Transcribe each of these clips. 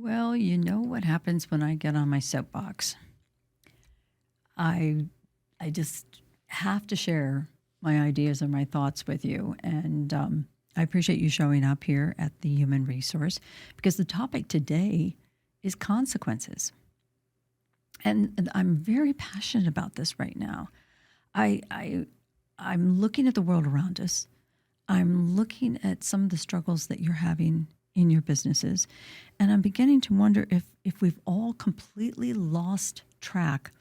Well, you know what happens when I get on my soapbox. I I just have to share my ideas and my thoughts with you, and I appreciate you showing up here at the Human Resource because the topic today is consequences, and I'm very passionate about this right now. I, I I'm looking at the world around us. I'm looking at some of the struggles that you're having in your businesses, and I'm beginning to wonder if we've all completely lost track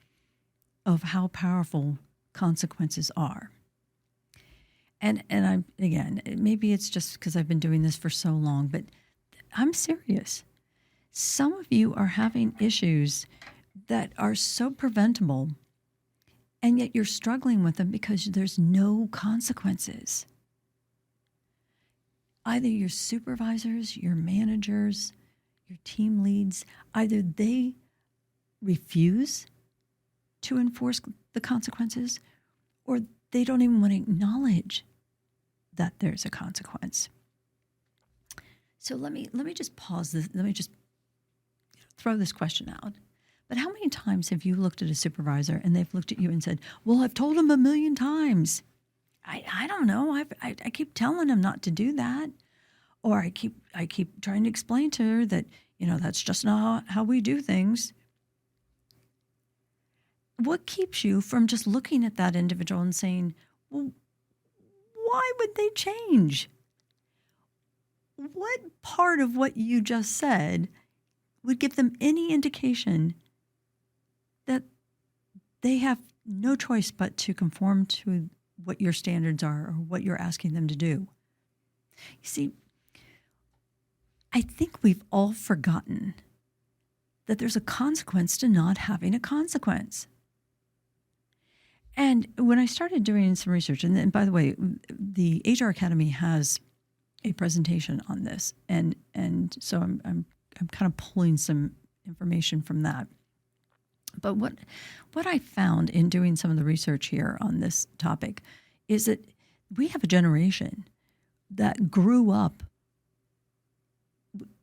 of how powerful consequences are. And I'm again, maybe it's just because I've been doing this for so long, but I'm serious. Some of you are having issues that are so preventable, and yet you're struggling with them because there's no consequences. Either your supervisors, your managers, your team leads, either they refuse to enforce the consequences, or they don't even want to acknowledge that there's a consequence. So let me just pause this. Let me just throw this question out. But how many times have you looked at a supervisor and they've looked at you and said, "Well, I've told him a million times. I don't know. I keep telling him not to do that, or I keep trying to explain to her that that's just not how we do things." What keeps you from just looking at that individual and saying, "Well, why would they change? What part of what you just said would give them any indication that they have no choice but to conform to what your standards are or what you're asking them to do?" You see, I think we've all forgotten that there's a consequence to not having a consequence. And when I started doing some research, and by the way, the HR Academy has a presentation on this, and so I'm kind of pulling some information from that. But what I found in doing some of the research here on this topic is that we have a generation that grew up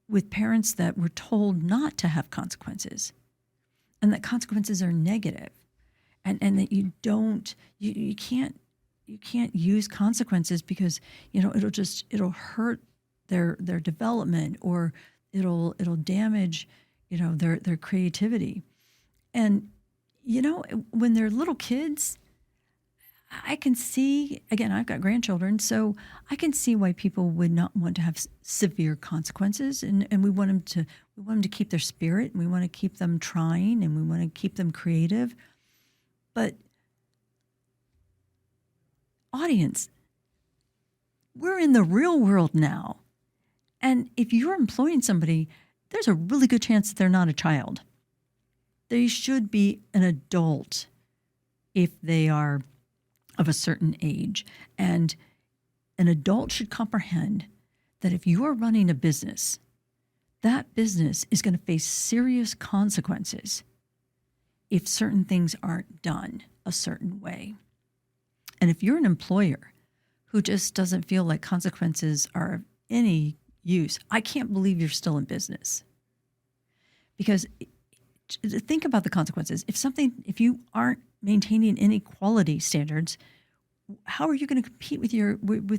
with parents that were told not to have consequences, and that consequences are negative, and that you can't use consequences because it'll hurt their development, or it'll damage their creativity. And when they're little kids, I can see, again, I've got grandchildren, so I can see why people would not want to have severe consequences, and we want them to keep their spirit, and we want to keep them trying, and we want to keep them creative. But audience, we're in the real world now. And if you're employing somebody, there's a really good chance that they're not a child. They should be an adult if they are of a certain age. And an adult should comprehend that if you are running a business, that business is going to face serious consequences if certain things aren't done a certain way. And if you're an employer who just doesn't feel like consequences are of any use, I can't believe you're still in business. Because think about the consequences. If you aren't maintaining any quality standards, how are you going to compete with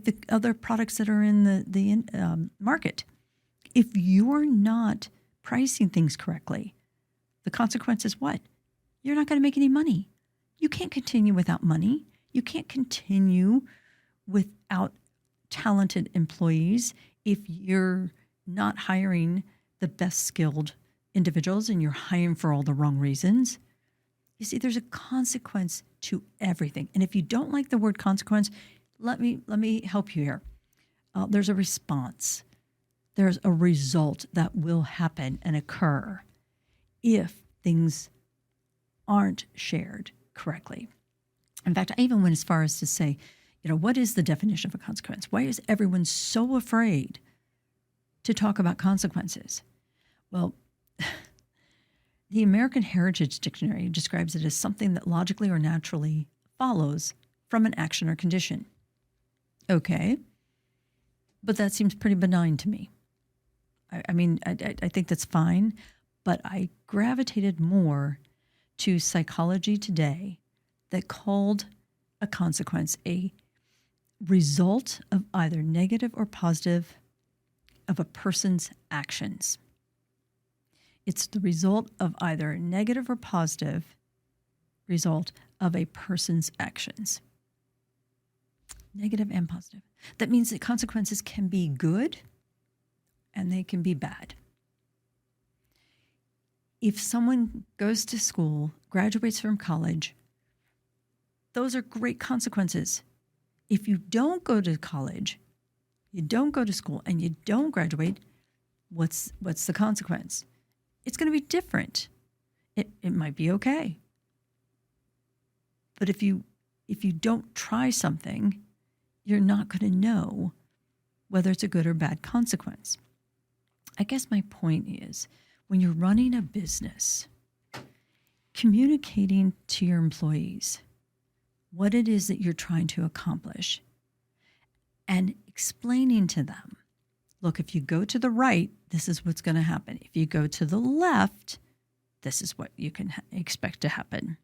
the other products that are in the market? If you're not pricing things correctly, the consequence is what? You're not going to make any money. You can't continue without money. You can't continue without talented employees if you're not hiring the best skilled individuals and you're hiring for all the wrong reasons. You see, there's a consequence to everything. And if you don't like the word consequence, let me help you here. There's a response. There's a result that will happen and occur if things aren't shared correctly. In fact, I even went as far as to say, what is the definition of a consequence? Why is everyone so afraid to talk about consequences? Well, the American Heritage Dictionary describes it as something that logically or naturally follows from an action or condition. Okay, but that seems pretty benign to me. I think that's fine, but I gravitated more to Psychology Today that called a consequence a result of either negative or positive of a person's actions. It's the result of either negative or positive result of a person's actions. Negative and positive. That means that consequences can be good and they can be bad. If someone goes to school, graduates from college, those are great consequences. If you don't go to college, you don't go to school, and you don't graduate, what's the consequence? It's going to be different. It might be okay. But if you don't try something, you're not going to know whether it's a good or bad consequence. I guess my point is, when you're running a business, communicating to your employees what it is that you're trying to accomplish and explaining to them, look, if you go to the right, this is what's going to happen. If you go to the left, this is what you can expect to happen.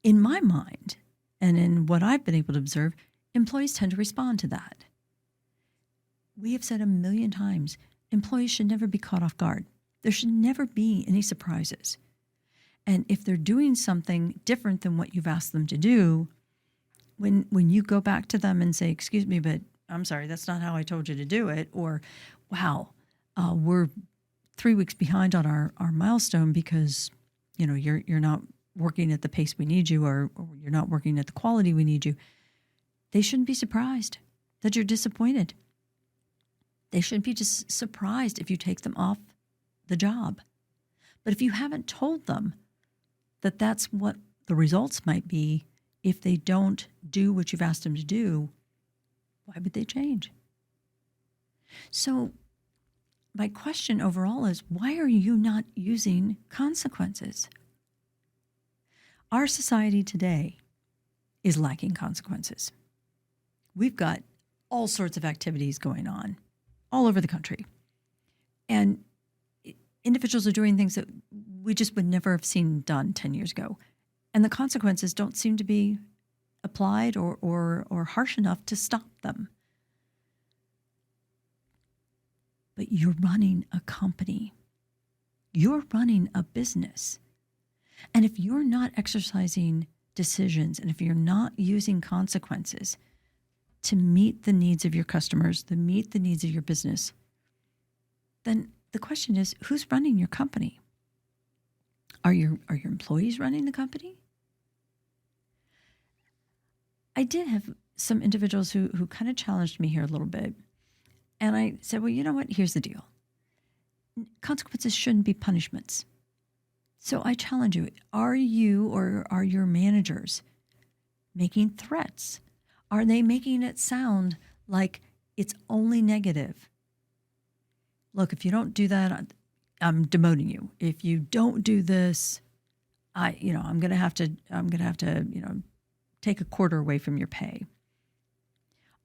In my mind, and in what I've been able to observe, employees tend to respond to that. We have said 1,000,000 times, employees should never be caught off guard. There should never be any surprises. And if they're doing something different than what you've asked them to do, when you go back to them and say, excuse me, but I'm sorry, that's not how I told you to do it, or, wow, we're 3 weeks behind on our milestone because, you're not working at the pace we need you, or you're not working at the quality we need you. They shouldn't be surprised that you're disappointed. They shouldn't be just surprised if you take them off the job. But if you haven't told them that that's what the results might be if they don't do what you've asked them to do, why would they change? So my question overall is, why are you not using consequences? Our society today is lacking consequences. We've got all sorts of activities going on all over the country. And individuals are doing things that we just would never have seen done 10 years ago. And the consequences don't seem to be applied or harsh enough to stop them. But you're running a company. You're running a business. And if you're not exercising decisions, and if you're not using consequences to meet the needs of your customers, to meet the needs of your business, then the question is, who's running your company? Are your employees running the company? I did have some individuals who kind of challenged me here a little bit. And I said, well, you know what? Here's the deal. Consequences shouldn't be punishments. So I challenge you, are you or are your managers making threats? Are they making it sound like it's only negative? Look, if you don't do that, I'm demoting you. If you don't do this, I'm going to have to, take a quarter away from your pay.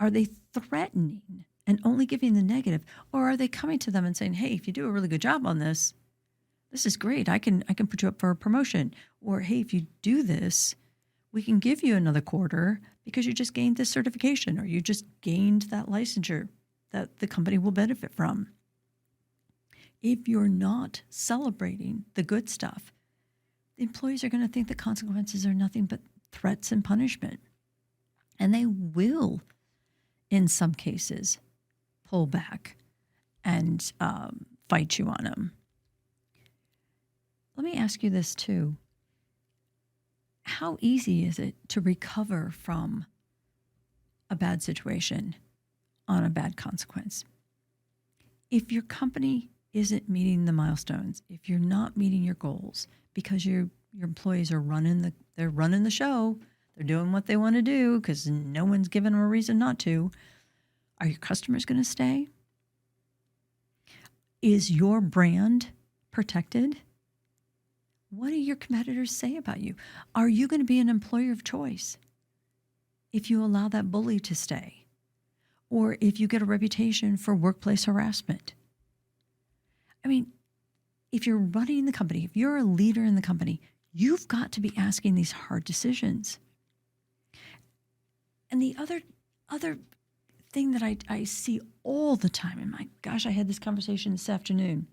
Are they threatening and only giving the negative, or are they coming to them and saying, "Hey, if you do a really good job on this, this is great. I can put you up for a promotion," or, "Hey, if you do this, we can give you another quarter because you just gained this certification, or you just gained that licensure that the company will benefit from." If you're not celebrating the good stuff, the employees are going to think the consequences are nothing but threats and punishment. And they will, in some cases, pull back and fight you on them. Let me ask you this too. How easy is it to recover from a bad situation on a bad consequence? If your company isn't meeting the milestones, if you're not meeting your goals because your employees are running the show, they're doing what they want to do because no one's given them a reason not to, are your customers going to stay? Is your brand protected? What do your competitors say about you? Are you going to be an employer of choice if you allow that bully to stay? or if you get a reputation for workplace harassment. I mean, if you're running the company, if you're a leader in the company, you've got to be asking these hard decisions. And the other thing that I see all the time, and my gosh, I had this conversation this afternoon.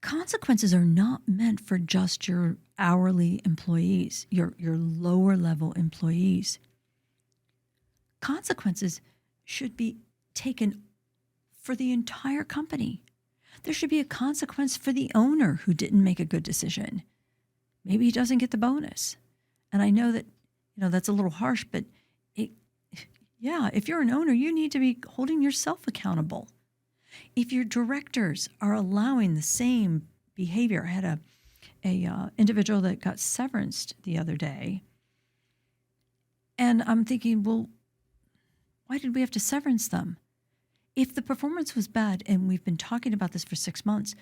Consequences are not meant for just your hourly employees, your lower level employees. Consequences should be taken for the entire company. There should be a consequence for the owner who didn't make a good decision. Maybe he doesn't get the bonus. And I know that, that's a little harsh, but if you're an owner, you need to be holding yourself accountable. If your directors are allowing the same behavior, I had a individual that got severanced the other day, and I'm thinking, well, why did we have to severance them? If the performance was bad, and we've been talking about this for 6 months,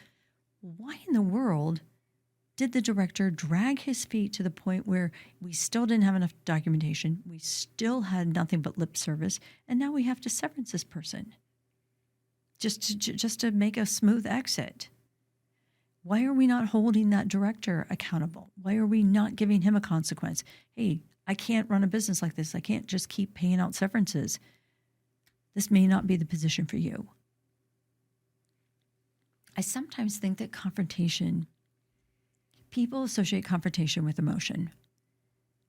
why in the world did the director drag his feet to the point where we still didn't have enough documentation, we still had nothing but lip service, and now we have to severance this person just to make a smooth exit? Why are we not holding that director accountable? Why are we not giving him a consequence? Hey, I can't run a business like this. I can't just keep paying out severances. This may not be the position for you. I sometimes think that people associate confrontation with emotion,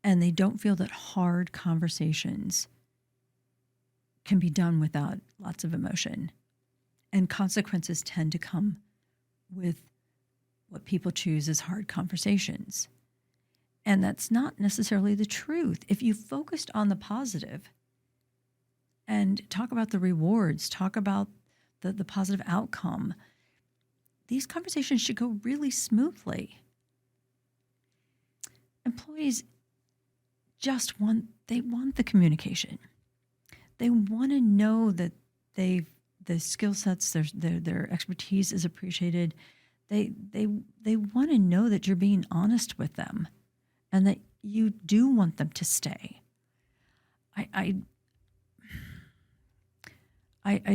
and they don't feel that hard conversations can be done without lots of emotion. And consequences tend to come with what people choose as hard conversations. And that's not necessarily the truth. If you focused on the positive and talk about the rewards, talk about the positive outcome, these conversations should go really smoothly. Employees just want the communication. They want to know that the skill sets, their expertise is appreciated. They want to know that you're being honest with them and that you do want them to stay. I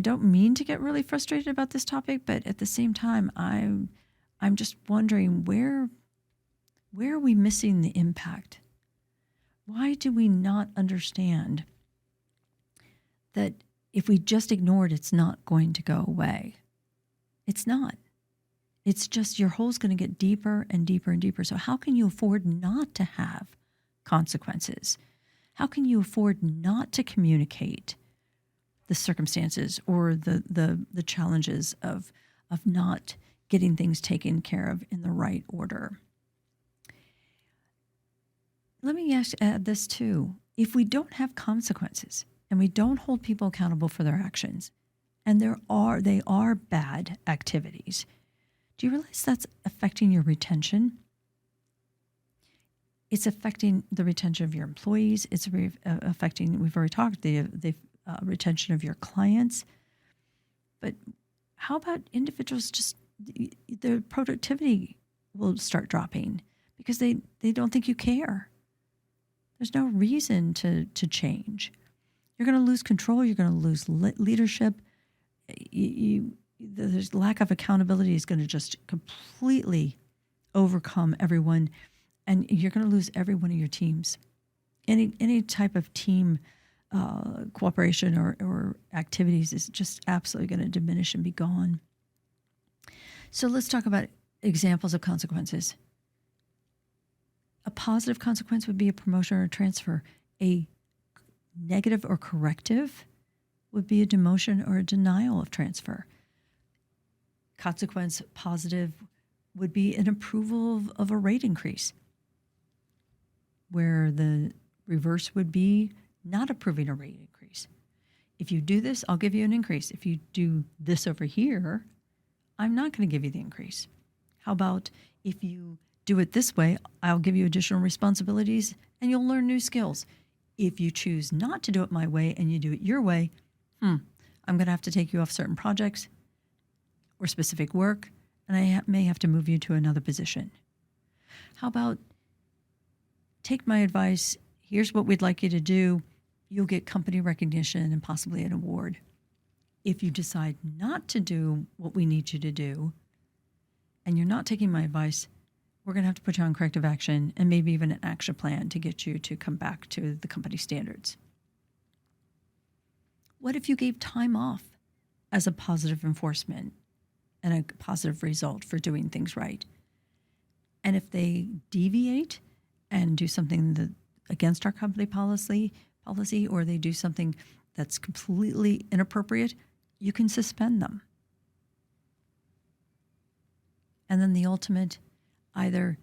don't mean to get really frustrated about this topic, but at the same time, I'm just wondering where are we missing the impact? Why do we not understand that if we just ignore it, it's not going to go away? It's not. It's just your hole's going to get deeper and deeper and deeper. So how can you afford not to have consequences? How can you afford not to communicate the circumstances or the challenges of not getting things taken care of in the right order? Let me add this too. If we don't have consequences and we don't hold people accountable for their actions, and they are bad activities, do you realize that's affecting your retention? It's affecting the retention of your employees. It's affecting, we've already talked, the retention of your clients. But how about individuals their productivity will start dropping because they don't think you care. There's no reason to change. You're going to lose control. You're going to lose leadership. There's lack of accountability is going to just completely overcome everyone, and you're going to lose every one of your teams. Any type of team cooperation or activities is just absolutely going to diminish and be gone. So let's talk about examples of consequences. A positive consequence would be a promotion or a transfer. A negative or corrective would be a demotion or a denial of transfer. Consequence positive would be an approval of a rate increase, where the reverse would be not approving a rate increase. If you do this, I'll give you an increase. If you do this over here, I'm not going to give you the increase. How about if you do it this way, I'll give you additional responsibilities and you'll learn new skills. If you choose not to do it my way and you do it your way, I'm going to have to take you off certain projects or specific work, and I may have to move you to another position. How about take my advice, here's what we'd like you to do, you'll get company recognition and possibly an award. If you decide not to do what we need you to do, and you're not taking my advice, we're going to have to put you on corrective action and maybe even an action plan to get you to come back to the company standards. What if you gave time off as a positive enforcement and a positive result for doing things right? And if they deviate and do something that against our company policy, or they do something that's completely inappropriate, you can suspend them. And then the ultimate, either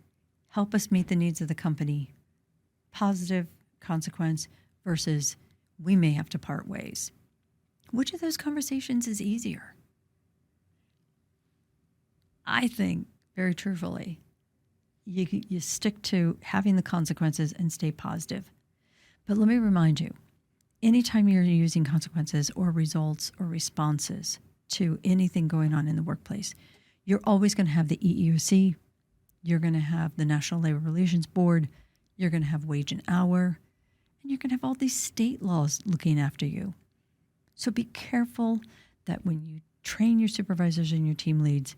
help us meet the needs of the company, positive consequence, versus we may have to part ways. Which of those conversations is easier? I think, very truthfully, you stick to having the consequences and stay positive. But let me remind you, anytime you're using consequences or results or responses to anything going on in the workplace, you're always going to have the EEOC, you're going to have the National Labor Relations Board, you're going to have wage and hour, and you're going to have all these state laws looking after you. So be careful that when you train your supervisors and your team leads,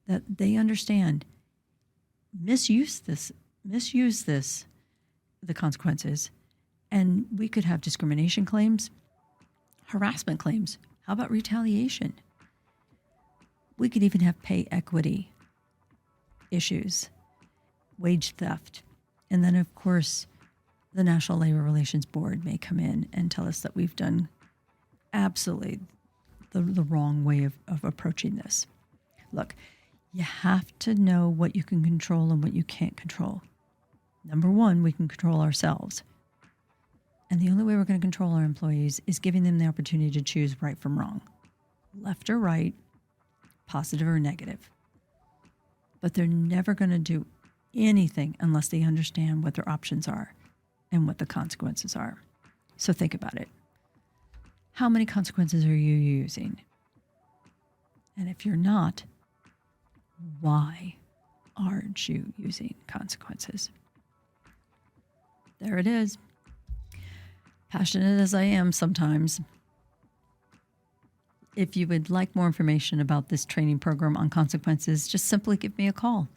that they understand misuse this, the consequences, and we could have discrimination claims, harassment claims. How about retaliation? We could even have pay equity issues, wage theft. And then, of course, the National Labor Relations Board may come in and tell us that we've done absolutely the wrong way of approaching this. Look, you have to know what you can control and what you can't control. Number one, we can control ourselves. And the only way we're going to control our employees is giving them the opportunity to choose right from wrong, left or right, positive or negative. But they're never going to do anything unless they understand what their options are and what the consequences are. So think about it. How many consequences are you using? And if you're not, why aren't you using consequences? There it is. Passionate as I am sometimes. If you would like more information about this training program on consequences, just simply give me a call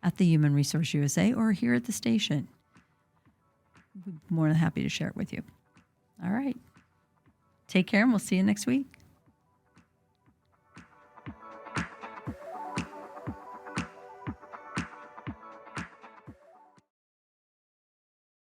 at the Human Resource USA or here at the station. We'd be more than happy to share it with you. All right. Take care, and we'll see you next week.